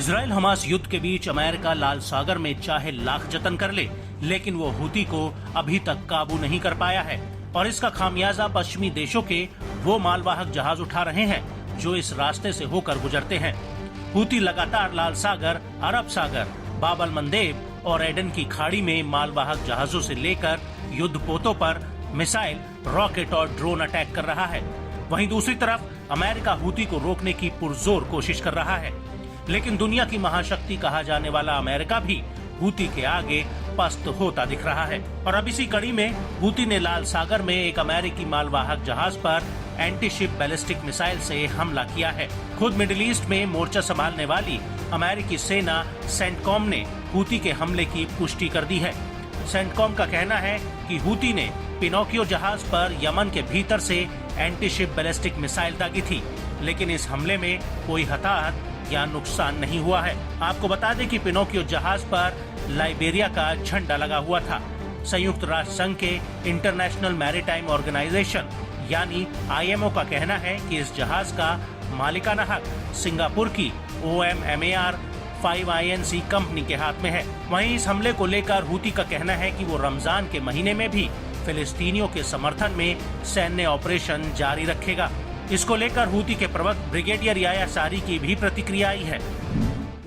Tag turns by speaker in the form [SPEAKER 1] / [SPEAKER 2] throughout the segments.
[SPEAKER 1] Israel Hamas युद्ध के बीच America लाल सागर में चाहे लाख जतन कर ले, लेकिन वो हूती को अभी तक काबू नहीं कर पाया है और इसका खामियाजा पश्चिमी देशों के वो मालवाहक जहाज उठा रहे हैं जो इस रास्ते से होकर गुजरते हैं। हूती लगातार लाल सागर, अरब सागर, बाब अल मंदेब और एडन की खाड़ी में मालवाहक जहाजों से लेकर युद्धपोतों पर मिसाइल, रॉकेट और ड्रोन अटैक कर रहा है। वहीं दूसरी तरफ अमेरिका हूती को रोकने की पुरजोर कोशिश कर रहा है, लेकिन दुनिया की महाशक्ति कहा जाने वाला अमेरिका भी हूती के आगे पस्त होता दिख रहा है। और अब इसी कड़ी में हूती ने लाल सागर में एक अमेरिकी मालवाहक जहाज पर एंटी शिप बैलिस्टिक मिसाइल से हमला किया है। खुद मिडिल ईस्ट में मोर्चा संभालने वाली अमेरिकी सेना सेंटकॉम ने हूती के हमले की पुष्टि कर दी है। सेंटकॉम का कहना है कि हूती ने पिनोकियो जहाज पर यमन के भीतर से एंटी शिप बैलिस्टिक मिसाइल दागी थी, लेकिन इस हमले में कोई हताहत या नुकसान नहीं हुआ है। आपको बता दें कि पिनोकियो जहाज पर लाइबेरिया का झंडा लगा हुआ था। संयुक्त राष्ट्र संघ के इंटरनेशनल मैरीटाइम ऑर्गेनाइजेशन यानी IMO का कहना है कि इस जहाज का मालिकाना हक सिंगापुर की OMMAR 5INC कंपनी के हाथ में है। वहीं इस हमले को लेकर हूती का कहना है कि वो रमजान के महीने में भी फिलिस्तीनियों के समर्थन में सैन्य ऑपरेशन जारी रखेगा। इसको लेकर हूती के प्रवक्ता ब्रिगेडियर याया सारी की भी प्रतिक्रिया आई है।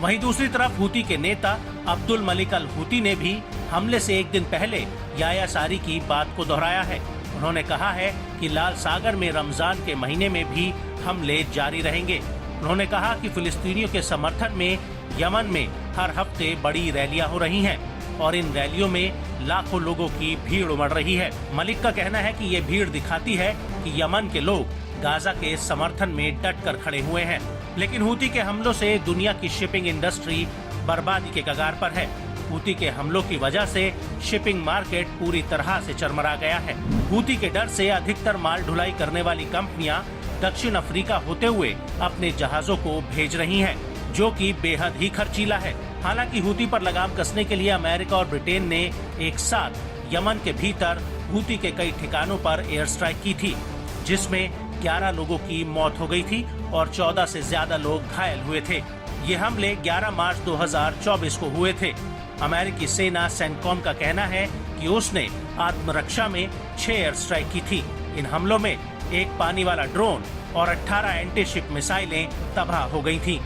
[SPEAKER 1] वहीं दूसरी तरफ हूती के नेता अब्दुल मलिक अल हूती ने भी हमले से एक दिन पहले याया सारी की बात को दोहराया है। उन्होंने कहा है कि लाल सागर में रमजान के महीने में भी हमले जारी रहेंगे। उन्होंने कहा कि फिलिस्तीनियों के समर्थन में यमन में हर हफ्ते बड़ी रैलियां हो रही हैं और इन रैलियों में लाखों लोगों की भीड़ उमड़ रही है। मलिक का कहना है कि ये भीड़ दिखाती है कि यमन के लोग गाजा के समर्थन में डट कर खड़े हुए हैं, लेकिन हूती के हमलों से दुनिया की शिपिंग इंडस्ट्री बर्बादी के कगार पर है। हूती के हमलों की वजह से शिपिंग मार्केट पूरी तरह से चरमरा गया है। हूती के डर से अधिकतर माल ढुलाई करने वाली कंपनियां दक्षिण अफ्रीका होते हुए अपने जहाजों को भेज रही हैं, जो कि बेहद ही खर्चीला है। हालांकि हूती पर लगाम कसने के लिए अमेरिका और ब्रिटेन ने एक साथ यमन के भीतर हूती के कई ठिकानों पर एयर स्ट्राइक की थी, जिसमें 11 लोगों की मौत हो गई थी और 14 से ज्यादा लोग घायल हुए थे। ये हमले 11 मार्च 2024 को हुए थे। अमेरिकी सेना सेंटकॉम का कहना है कि उसने आत्मरक्षा में 6 एयर स्ट्राइक की थी। इन हमलों में एक पानी वाला ड्रोन और 18 एंटी शिप मिसाइलें तबाह हो गई थी।